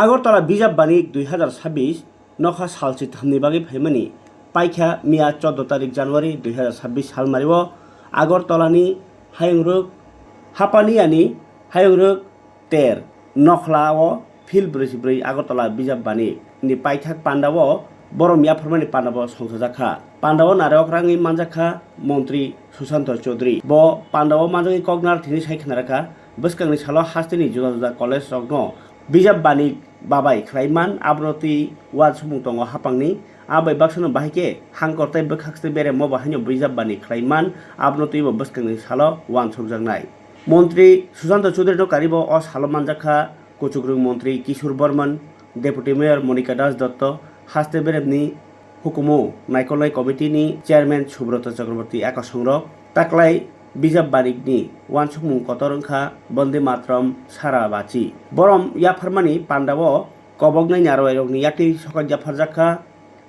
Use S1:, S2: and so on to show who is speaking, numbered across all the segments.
S1: আগরতলা বিজাব বাণিক 2026 নখা সালচি থামনি বাকি ফাইমানি পাইখা মিয়া 14 তারিখ জানুয়ারি 2026 সাল মারিব আগরতলানি হায়ংরুক হাপানিয়ানি হায়ংরুক 13 নখলাও ফিল 44 আগরতলা বিজাব বাণী नि पाइथाक पान्डाव बर मिया फोरमानि पान्डाव संसाजाखा पान्डाव नारक रांनि मानजाखा मन्त्री सुशांत चौधरी ब पान्डाव मानजानि कगनार थिनि सायखनाराखा बसकांनि सालो हास्तिनि जुदा जुदा कलेज रगनो बिजाब बानि बाबाय ख्लाइमान आब्रति वाद सुमुं दङ हापांनि आबै बाक्सनो बाहायके हांकरताय बखाक्सते बेरे म बाहायनो बिजाब बानि ख्लाइमान आब्रति ब बसकांनि सालो वान सबजांनाय मन्त्री सुशांत चौधरी नो कारिब अ सालो मानजाखा कुचुग्रुं मन्त्री किशोर बर्मन डेपुटी मेयर मनिका दास दत्त हास्ते बेरेबनि हुकुमो नायकलनाय कमिटिनि चेयारमैन सुब्रत चक्रवर्ती आकाशंर ताकलाय बिजाब बारिकनि वानसुमुं कतरंखा बन्दे मातरम सारा बाची बरम याफारमानि पान्डाव कबगनाय नारवायरगनि याति सकाय जाफारजाखा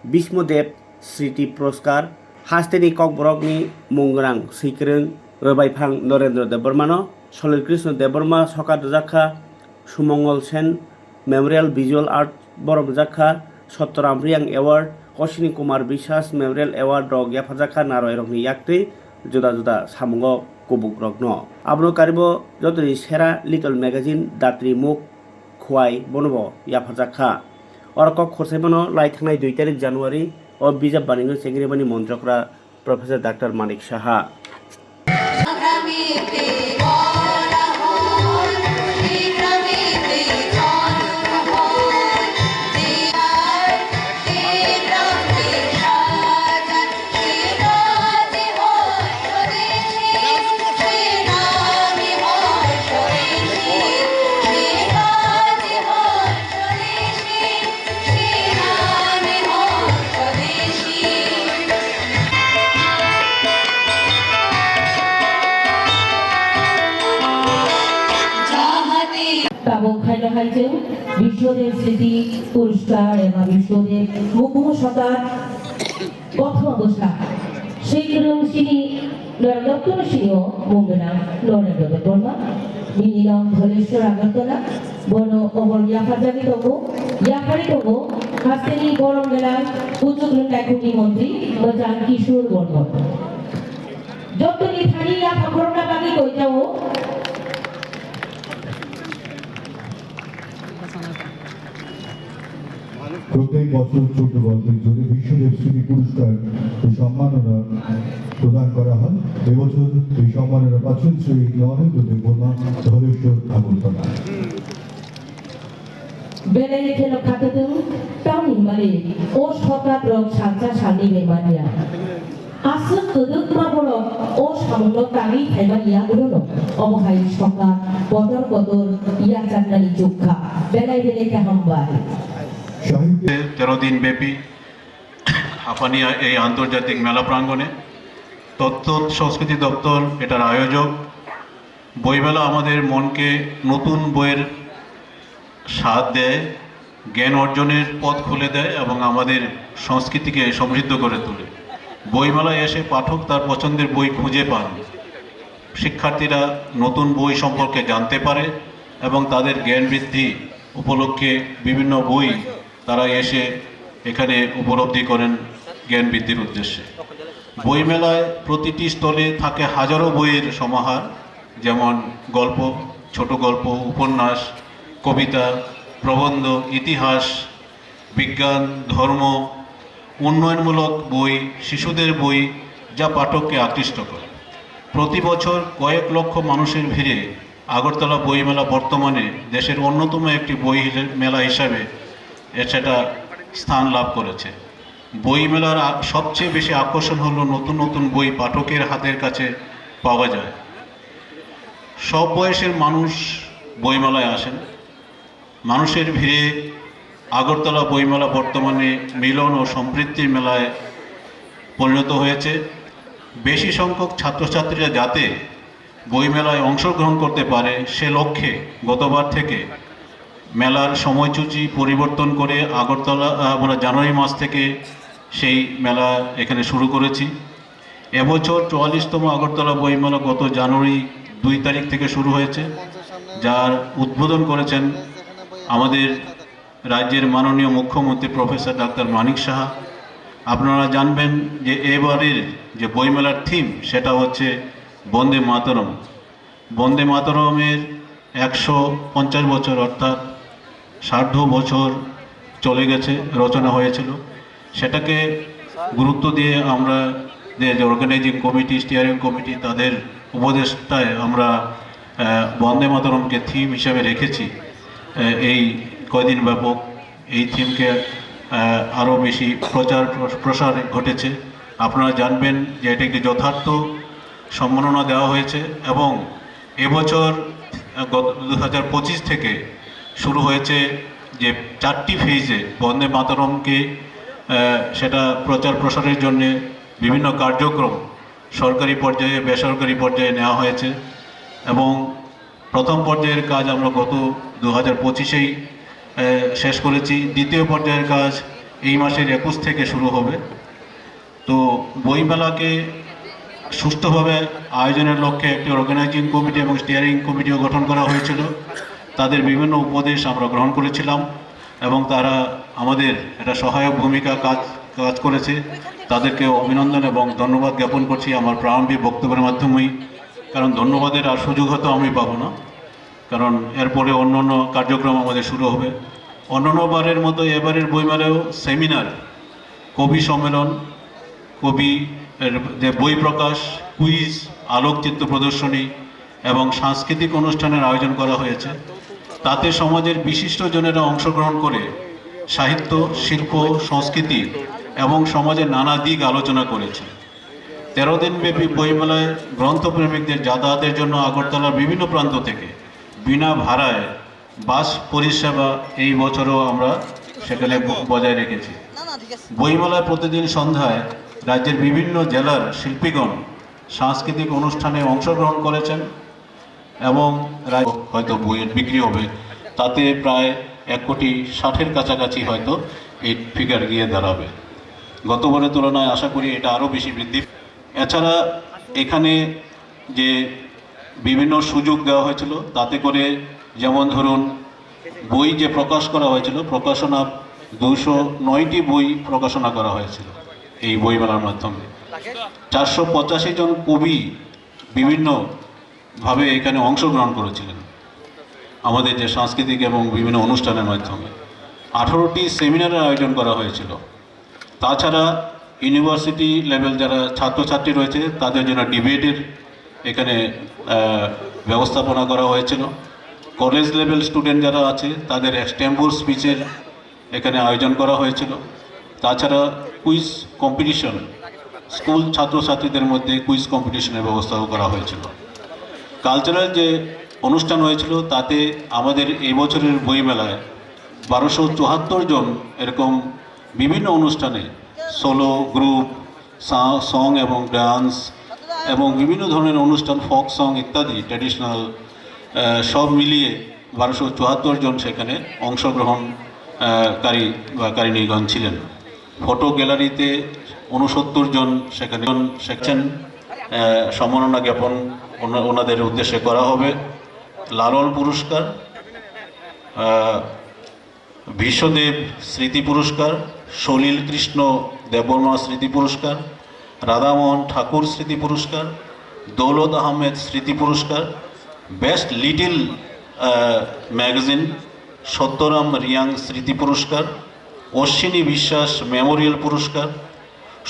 S1: बिष्णुदेव स्मृति पुरस्कार हास्तेनि ककबरकनि मुंगरां सैक्रों रबायफां नरेंद्र देबबर्मान सलिल कृष्ण देबबर्मा सका दजाखा सुमंगल सेन मेमोरियल विजुअल आर्ट बरम जाखा सत्यराम रियांग एवार्ड अश्विनी कुमार विश्वास मेमोरियल एवार्ड रग याफाजाखा नारवायरगनि याक्ति जुदा जुदा सामुंग कुबुक रगनो आबनो कारिब जतनि सेरा लिटल मैगजीन दात्री मुख खुवाई बनबो याफाजाखा अरक खरसाइमानो लाइथांनाय 2 तारिख जानुवारी अ बिजाब बानिनो सेंग्रेबानि मन्त्रकरा प्रोफेसर डॉक्टर मानिक साहा
S2: বিশ্বদেব স্মৃতি পুরস্কার এবং বিশ্বদেব মুখোমুখতার প্রথম অবস্থা সেইগুলো সিনি দপ্তর সিনিও মুম্বেনা নরেন্দ্র দেববর্মা মিনিলম ধলেশ্বর আগরতলা বন অমর ইয়াফাজানি তবু ইয়াফারি তবু হাস্তেনি গরম মেলায় উচ্চগ্রহণ ডাকুটি মন্ত্রী মজান কিশোর বর্মন যতনি থানি ইয়াফা করোনা বাকি কইতাও
S3: প্রত্যেক বছর 14 বছর ধরে বিশ্বদেব স্মৃতি পুরস্কার এই সম্মাননা প্রদান করা হয় এবছর এই সম্মাননা পাচ্ছেন শ্রী নরেন্দ্র দেববর্মা ধলেশ্বর আগরতলা
S2: বেলায় খেলো খাতেতেও টাউনি মানে ও শতাব্দ সাংসা সালনি বেমানিয়া আসল কদক মাবড় ও সামন্য তারি থাইবানিয়া গুলো অবহাই সকা বদর বদর ইয়া চান্নানি চোখা বেলায় বেলে কাহামবাই
S4: 13 দিন ব্যাপী হাপানিয়া এই আন্তর্জাতিক মেলা প্রাঙ্গণে তথ্য সংস্কৃতি দপ্তর এটার আয়োজক বইমেলা আমাদের মনকে নতুন বইয়ের স্বাদ দেয় জ্ঞান অর্জনের পথ খুলে দেয় এবং আমাদের সংস্কৃতিকে সমৃদ্ধ করে তোলে বইমেলায় এসে পাঠক তার পছন্দের বই খুঁজে পান শিক্ষার্থীরা নতুন বই সম্পর্কে জানতে পারে এবং তাদের জ্ঞান বৃদ্ধি উপলক্ষে বিভিন্ন বই তারা এসে এখানে উপলব্ধি করেন জ্ঞান বৃদ্ধির উদ্দেশ্যে বইমেলায় প্রতিটি স্থলে থাকে হাজারো বইয়ের সমাহার যেমন গল্প ছোট গল্প উপন্যাস কবিতা প্রবন্ধ ইতিহাস বিজ্ঞান ধর্ম উন্নয়নমূলক বই শিশুদের বই যা পাঠককে আকৃষ্ট করে প্রতি বছর কয়েক লক্ষ মানুষের ভিড়ে আগরতলা বইমেলা বর্তমানে দেশের অন্যতম একটি বই মেলা হিসাবে সেটা স্থান লাভ করেছে বইমেলার সবচেয়ে বেশি আকর্ষণ হলো নতুন নতুন বই পাঠকের হাতের কাছে পাওয়া যায় সব বয়সের মানুষ বইমেলায় আসেন মানুষের ভিড়ে আগরতলা বইমেলা বর্তমানে মিলন ও সম্প্রীতির মেলায় পরিণত হয়েছে বেশি সংখ্যক ছাত্রছাত্রীরা যাতে বইমেলায় অংশগ্রহণ করতে পারে সে লক্ষ্যে গতবার থেকে মেলার সময়সূচি পরিবর্তন করে আগরতলা আমরা জানুয়ারি মাস থেকে সেই মেলা এখানে শুরু করেছি এবছর 44তম আগরতলা বইমেলা গত জানুয়ারি 2 তারিখ থেকে শুরু হয়েছে যার উদ্বোধন করেছেন আমাদের রাজ্যের মাননীয় মুখ্যমন্ত্রী প্রফেসর ডাক্তার মানিক সাহা। আপনারা জানবেন যে এবারের যে বইমেলার থিম সেটা হচ্ছে বন্দে মাতরম। বন্দে মাতরমের 150 বছর অর্থাৎ 60 বছর চলে গেছে, রচনা হয়েছিল। সেটাকে গুরুত্ব দিয়ে আমরা যে অর্গানাইজিং কমিটি, স্টিয়ারিং কমিটি, তাদের উপদেষ্টায় আমরা বন্দে মাতরমকে থিম হিসাবে রেখেছি। এই কয়দিন ব্যাপক এই থিমকে আরও বেশি প্রসার ঘটেছে। আপনারা জানবেন যে এটা একটি যথার্থ সম্মাননা দেওয়া হয়েছে এবং এবছর 2025 থেকে শুরু হয়েছে যে 4টি ফেজে বন্দে মাতরমকে সেটা প্রচার প্রসারের জন্যে বিভিন্ন কার্যক্রম সরকারি পর্যায়ে, বেসরকারি পর্যায়ে নেওয়া হয়েছে এবং প্রথম পর্যায়ের কাজ আমরা গত 2025-এই শেষ করেছি। দ্বিতীয় পর্যায়ের কাজ এই মাসের 21 থেকে শুরু হবে। তো বইমেলাকে সুষ্ঠুভাবে আয়োজনের লক্ষ্যে একটি অর্গানাইজিং কমিটি এবং স্টিয়ারিং কমিটিও গঠন করা হয়েছিল। তাদের বিভিন্ন উপদেশ আমরা গ্রহণ করেছিলাম এবং তারা আমাদের একটা সহায়ক ভূমিকা কাজ করেছে। তাদেরকে অভিনন্দন এবং ধন্যবাদ জ্ঞাপন করছি আমার প্রারম্ভিক বক্তব্যের মাধ্যমেই, কারণ ধন্যবাদের আর সুযোগ হয়তো আমি পাবো না, কারণ এরপরে অন্য অন্য কার্যক্রম আমাদের শুরু হবে। অন্যান্যবারের মতো এবারের বইমেলায়ও সেমিনার, কবি সম্মেলন, কবি যে বই প্রকাশ, কুইজ, আলোকচিত্র প্রদর্শনী এবং সাংস্কৃতিক অনুষ্ঠানের আয়োজন করা হয়েছে। তাতে সমাজের বিশিষ্টজনেরা অংশগ্রহণ করে সাহিত্য, শিল্প, সংস্কৃতি এবং সমাজের নানা দিক আলোচনা করেছে। 13 দিনব্যাপী বইমেলায় গ্রন্থপ্রেমিকদের যাতায়াতের জন্য আগরতলার বিভিন্ন প্রান্ত থেকে বিনা ভাড়ায় বাস পরিষেবা এই বছরও আমরা সেখানে বজায় রেখেছি। বইমেলায় প্রতিদিন সন্ধ্যায় রাজ্যের বিভিন্ন জেলার শিল্পীগণ সাংস্কৃতিক অনুষ্ঠানে অংশগ্রহণ করেছেন এবং হয়তো বইয়ের বিক্রি হবে, তাতে প্রায় 1,60,00,000-এর কাছাকাছি হয়তো এই ফিগার গিয়ে দাঁড়াবে। গতবারের তুলনায় আশা করি এটা আরও বেশি বৃদ্ধি। এছাড়া এখানে যে বিভিন্ন সুযোগ দেওয়া হয়েছিল, তাতে করে যেমন ধরুন বই যে প্রকাশ করা হয়েছিল, প্রকাশনা 209টি বই প্রকাশনা করা হয়েছিল এই বইমেলার মাধ্যমে। 485 জন কবি বিভিন্নভাবে এখানে অংশগ্রহণ করেছিলেন আমাদের যে সাংস্কৃতিক এবং বিভিন্ন অনুষ্ঠানের মাধ্যমে। 18টি সেমিনারের আয়োজন করা হয়েছিল। তাছাড়া ইউনিভার্সিটি লেভেল যারা ছাত্রছাত্রী রয়েছে তাদের জন্য ডিবেটের এখানে ব্যবস্থাপনা করা হয়েছিল। কলেজ লেভেল স্টুডেন্ট যারা আছে তাদের এক্সটেম্পোর স্পিচের এখানে আয়োজন করা হয়েছিল। তাছাড়া কুইজ কম্পিটিশন, স্কুল ছাত্রছাত্রীদের মধ্যে কুইজ কম্পিটিশনের ব্যবস্থাও করা হয়েছিল। কালচারাল যে অনুষ্ঠান হয়েছিল তাতে আমাদের এই বছরের বইমেলায় 1274 জন এরকম বিভিন্ন অনুষ্ঠানে সোলো, গ্রুপ, সং এবং ডান্স এবং বিভিন্ন ধরনের অনুষ্ঠান, ফোক সং ইত্যাদি ট্র্যাডিশনাল সব মিলিয়ে 1274 জন সেখানে অংশগ্রহণকারী বা কারিনীগণ ছিলেন। ফটো গ্যালারিতে 69 জন সেখানে সেকশন সম্মাননা জ্ঞাপন ওনাদের উদ্দেশ্যে করা হবে। লালন পুরস্কার, বিশ্বদেব স্মৃতি পুরস্কার, সলিল কৃষ্ণ দেববর্মা স্মৃতি পুরস্কার, রাধামোহন ঠাকুর স্মৃতি পুরস্কার, দৌলত আহমেদ স্মৃতি পুরস্কার, বেস্ট লিটিল ম্যাগাজিন সত্যরাম রিয়াং স্মৃতি পুরস্কার, অশ্বিনী বিশ্বাস মেমোরিয়াল পুরস্কার,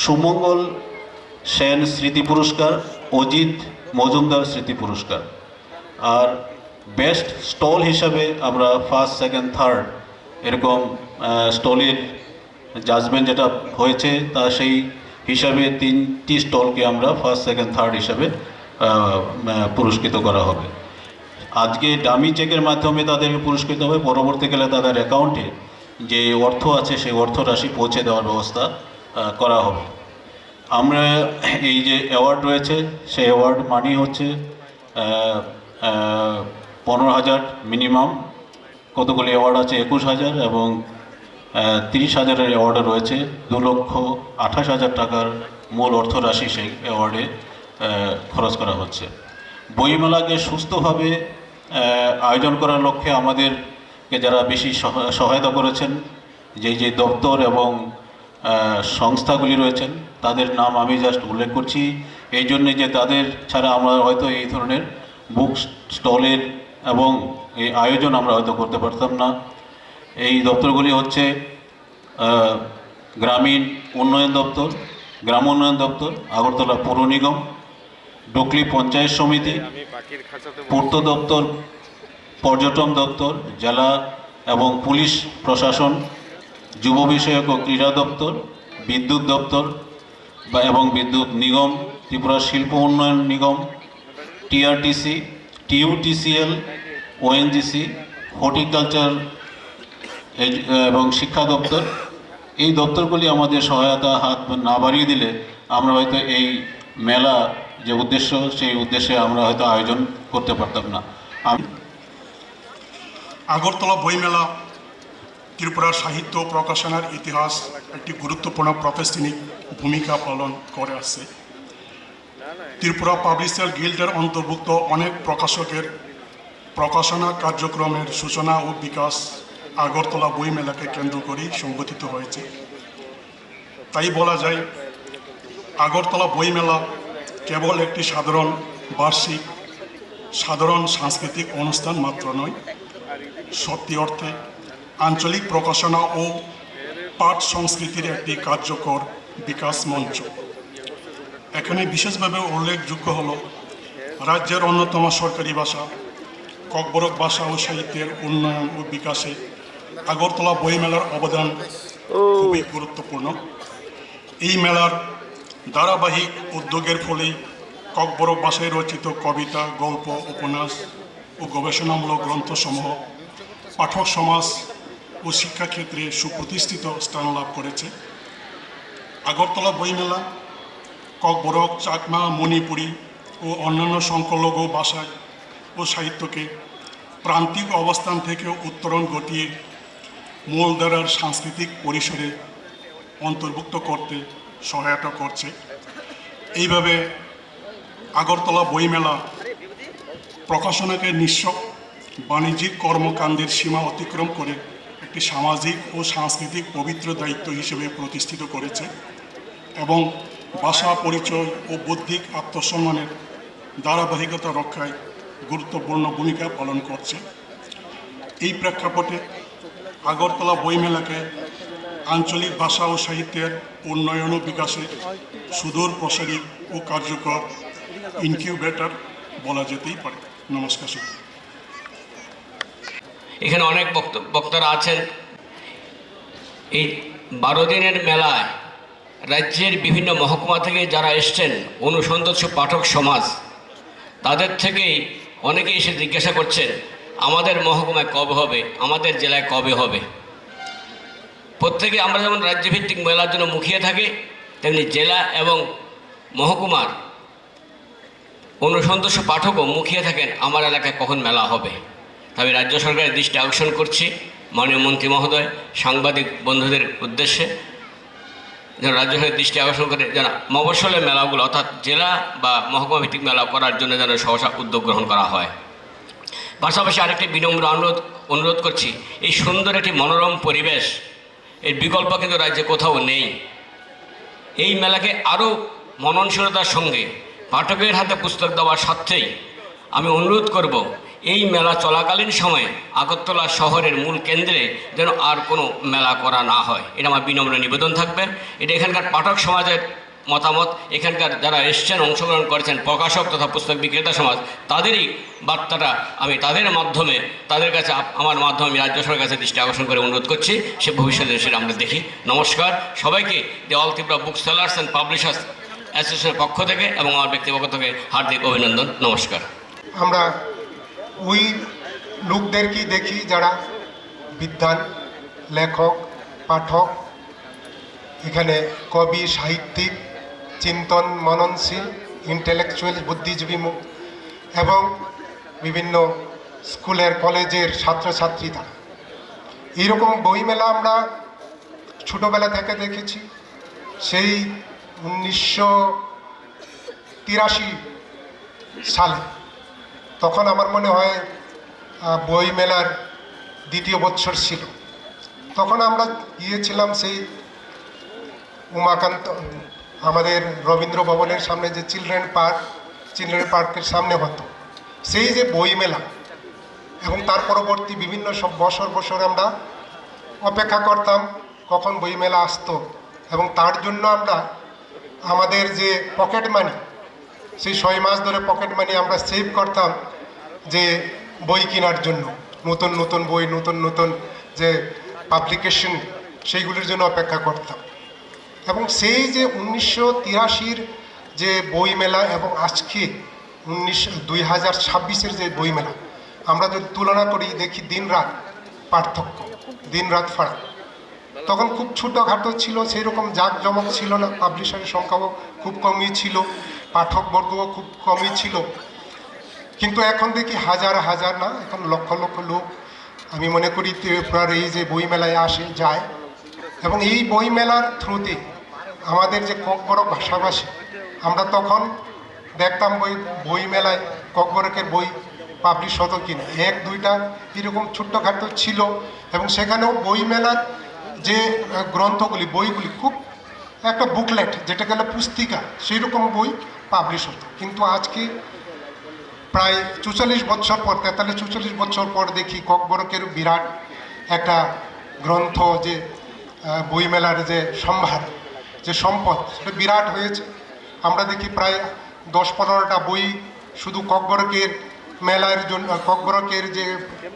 S4: সুমঙ্গল সেন স্মৃতি পুরস্কার, অজিত মজুমদার স্মৃতি পুরস্কার। আর বেস্ট স্টল হিসাবে আমরা ফার্স্ট, সেকেন্ড, থার্ড এরকম স্টলের জাজমেন্ট যেটা হয়েছে তা সেই হিসাবে 3টি স্টলকে আমরা ফার্স্ট, সেকেন্ড, থার্ড হিসাবে পুরস্কৃত করা হবে। আজকে ডামি চেকের মাধ্যমে তাদেরকে পুরস্কৃত হবে, পরবর্তীকালে তাদের অ্যাকাউন্টে যে অর্থ আছে সেই অর্থ রাশি পৌঁছে দেওয়ার ব্যবস্থা করা হবে। আমরা এই যে অ্যাওয়ার্ড রয়েছে সেই অ্যাওয়ার্ড মানি হচ্ছে 15,000 মিনিমাম, কতগুলি অ্যাওয়ার্ড আছে 21,000 এবং 30,000-এর অ্যাওয়ার্ডও রয়েছে। 2,28,000 টাকার মূল অর্থ রাশি সেই অ্যাওয়ার্ডে খরচ করা হচ্ছে। বইমেলাকে সুস্থভাবে আয়োজন করার লক্ষ্যে আমাদের কে যারা বেশি সহায়তা করেছেন, যে দপ্তর এবং সংস্থাগুলি রয়েছেন তাদের নাম আমি জাস্ট উল্লেখ করছি এই জন্যে যে তাদের ছাড়া আমরা হয়তো এই ধরনের বুক স্টলের এবং এই আয়োজন আমরা হয়তো করতে পারতাম না। এই দপ্তরগুলি হচ্ছে গ্রামীণ উন্নয়ন দপ্তর, গ্রাম উন্নয়ন দপ্তর, আগরতলা পৌর নিগম, ডুকলি পঞ্চায়েত সমিতি, পূর্ত দপ্তর, পর্যটন দপ্তর, জেলা এবং পুলিশ প্রশাসন, যুব বিষয়ক ও ক্রীড়া দপ্তর, বিদ্যুৎ দপ্তর এবং বিদ্যুৎ নিগম, ত্রিপুরা শিল্প উন্নয়ন নিগম, টিআরটিসি, টিইউটিসিএল, ওএনজিসি, হর্টিকালচার এবং শিক্ষা দপ্তর। এই দপ্তরগুলি আমাদের সহায়তা হাত না বাড়িয়ে দিলে আমরা হয়তো এই মেলা যে উদ্দেশ্য সেই উদ্দেশ্যে আমরা হয়তো আয়োজন করতে পারতাম না।
S5: আগরতলা বইমেলা ত্রিপুরার সাহিত্য প্রকাশনার ইতিহাস একটি গুরুত্বপূর্ণ প্রাতিষ্ঠানিক ভূমিকা পালন করে আসছে। ত্রিপুরা পাবলিশার গিল্ডের অন্তর্ভুক্ত অনেক প্রকাশকের প্রকাশনা কার্যক্রমের সূচনা ও বিকাশ আগরতলা বইমেলাকে কেন্দ্র করেই সংগঠিত হয়েছে। তাই বলা যায় আগরতলা বইমেলা কেবল একটি বার্ষিক সাধারণ সাংস্কৃতিক অনুষ্ঠান মাত্র নয়, সত্যি অর্থে আঞ্চলিক প্রকাশনা ও পাঠ সংস্কৃতির একটি কার্যকর বিকাশ মঞ্চ। এখানে বিশেষভাবে উল্লেখযোগ্য হল রাজ্যের অন্যতম সরকারি ভাষা ককবরক ভাষা ও সাহিত্যের উন্নয়ন ও বিকাশে আগরতলা বইমেলার অবদান খুবই গুরুত্বপূর্ণ। এই মেলার ধারাবাহিক উদ্যোগের ফলেই ককবরক ভাষায় রচিত কবিতা, গল্প, উপন্যাস ও গবেষণামূলক গ্রন্থসমূহ পাঠক সমাজ ও শিক্ষাক্ষেত্রে সুপ্রতিষ্ঠিত স্থান লাভ করেছে। আগরতলা বইমেলা ককবরক, চাকমা, মণিপুরী ও অন্যান্য সংখ্যালঘু ভাষা ও সাহিত্যকে প্রান্তিক অবস্থান থেকে উত্তরণ ঘটিয়ে মূলধারার সাংস্কৃতিক পরিসরে অন্তর্ভুক্ত করতে সহায়তা করছে। এইভাবে আগরতলা বইমেলা প্রকাশনাকে নিঃস্ব বাণিজ্যিক কর্মকাণ্ডের সীমা অতিক্রম করে একটি সামাজিক ও সাংস্কৃতিক পবিত্র দায়িত্ব হিসেবে প্রতিষ্ঠিত করেছে এবং ভাষা পরিচয় ও বৌদ্ধিক আত্মসম্মানের ধারাবাহিকতা রক্ষায় গুরুত্বপূর্ণ ভূমিকা পালন করছে। এই প্রেক্ষাপটে আগরতলা বইমেলাকে আঞ্চলিক ভাষা ও সাহিত্যের উন্নয়ন ও বিকাশে সুদূর প্রসারী ও কার্যকর ইনকিউবেটর বলা যেতেই পারে। নমস্কার।
S6: এখানে অনেক বক্তারা আছেন। এই 12 দিনের মেলায় রাজ্যের বিভিন্ন মহকুমা থেকে যারা এসছেন অনুসন্ধানশীল পাঠক সমাজ, তাদের থেকেই অনেকেই এসে জিজ্ঞাসা করছেন আমাদের মহকুমায় কবে হবে, আমাদের জেলায় কবে হবে। প্রত্যেকে আমরা যেমন রাজ্যভিত্তিক মেলার জন্য মুখিয়ে থাকি, তেমনি জেলা এবং মহকুমার অনুসন্ধানশীল পাঠকও মুখিয়ে থাকেন আমার এলাকায় কখন মেলা হবে। তবে রাজ্য সরকারের দৃষ্টি আকর্ষণ করছি মাননীয় মন্ত্রী মহোদয় সাংবাদিক বন্ধুদের উদ্দেশ্যে যেন রাজ্য সরকারের দৃষ্টি আকর্ষণ করে যেন মফস্বলের মেলাগুলো অর্থাৎ জেলা বা মহকুমা ভিত্তিক মেলা করার জন্য যেন সহসা উদ্যোগ গ্রহণ করা হয়। পাশাপাশি আরেকটি বিনম্র অনুরোধ করছি, এই সুন্দর একটি মনোরম পরিবেশ এর বিকল্প কিন্তু রাজ্যে কোথাও নেই। এই মেলাকে আরও মননশীলতার সঙ্গে পাঠকের হাতে পুস্তক দেওয়ার স্বার্থেই আমি অনুরোধ করব এই মেলা চলাকালীন সময়ে আগরতলা শহরের মূল কেন্দ্রে যেন আর কোনো মেলা করা না হয়, এটা আমার বিনম্র নিবেদন থাকবে। এটা এখানকার পাঠক সমাজের মতামত, এখানকার যারা এসছেন অংশগ্রহণ করেছেন প্রকাশক তথা পুস্তক বিক্রেতা সমাজ, তাদেরই বার্তাটা আমি তাদের মাধ্যমে তাদের কাছে আমার মাধ্যমে আমি রাজ্য সরকারের কাছে দৃষ্টি আকর্ষণ করে অনুরোধ করছি, সে ভবিষ্যতে সেটা আমরা দেখি। নমস্কার সবাইকে। The all Tripura book sellers and publishers অ্যাসোসিয়েশনের পক্ষ থেকে এবং আমার ব্যক্তিগত থেকে হার্দিক অভিনন্দন। নমস্কার।
S7: আমরা ওই লোকদেরকেই দেখি যারা বিদ্বান, লেখক, পাঠক, এখানে কবি, সাহিত্যিক, চিন্তন মননশীল, ইন্টেলেকচুয়াল, বুদ্ধিজীবী এবং বিভিন্ন স্কুলের কলেজের ছাত্রছাত্রীরা। এইরকম বইমেলা আমরা ছোটোবেলা থেকে দেখেছি। সেই 1983 সালে, তখন আমার মনে হয় বইমেলার দ্বিতীয় বৎসর ছিল। তখন আমরা গিয়েছিলাম সেই উমাকান্ত আমাদের রবীন্দ্র ভবনের সামনে যে চিলড্রেন পার্কের সামনে হতো সেই যে বইমেলা, এবং তার পরবর্তী বিভিন্ন সব বছর আমরা অপেক্ষা করতাম কখন বইমেলা আসতো, এবং তার জন্য আমরা আমাদের যে পকেট মানি, সেই 6 মাস ধরে পকেট মানি আমরা সেভ করতাম যে বই কেনার জন্য, নতুন নতুন বই, নতুন নতুন যে পাবলিকেশন, সেইগুলির জন্য অপেক্ষা করতাম। এবং সেই যে 1983-র যে বইমেলা এবং আজকে 2026-এর যে বইমেলা, আমরা যদি তুলনা করি দেখি দিন রাত পার্থক্য, দিন রাত ফারাক। তখন খুব ছোটোখাটো ছিল, সেই রকম জাঁকজমক ছিল না, পাবলিশারের সংখ্যাও খুব কমই ছিল, পাঠকবর্গও খুব কমই ছিল। কিন্তু এখন দেখি হাজার হাজার না, এখন লক্ষ লক্ষ লোক আমি মনে করি ত্রিপুরার এই যে বইমেলায় আসে যায়। এবং এই বইমেলার থ্রুতে আমাদের যে ককবরক ভাষাভাষী, আমরা তখন দেখতাম বইমেলায় ককবরকের বই পাবলিশ হতো কিনা, 1-2টা এরকম ছোট্টখাটো ছিল। এবং সেখানেও বইমেলার যে গ্রন্থগুলি, বইগুলি খুব একটা বুকলেট, যেটা গেল পুস্তিকা, সেই রকম বই পাবলিশ হতো। কিন্তু আজকে প্রায় 44 বছর পর, 43-44 বছর পর দেখি ককবরকের বিরাট একটা গ্রন্থ, যে বইমেলার যে সম্ভার, যে সম্পদ, সেটা বিরাট হয়েছে। আমরা দেখি প্রায় 10-15টা বই শুধু ককবরকের মেলার জন্য, ককবরকের যে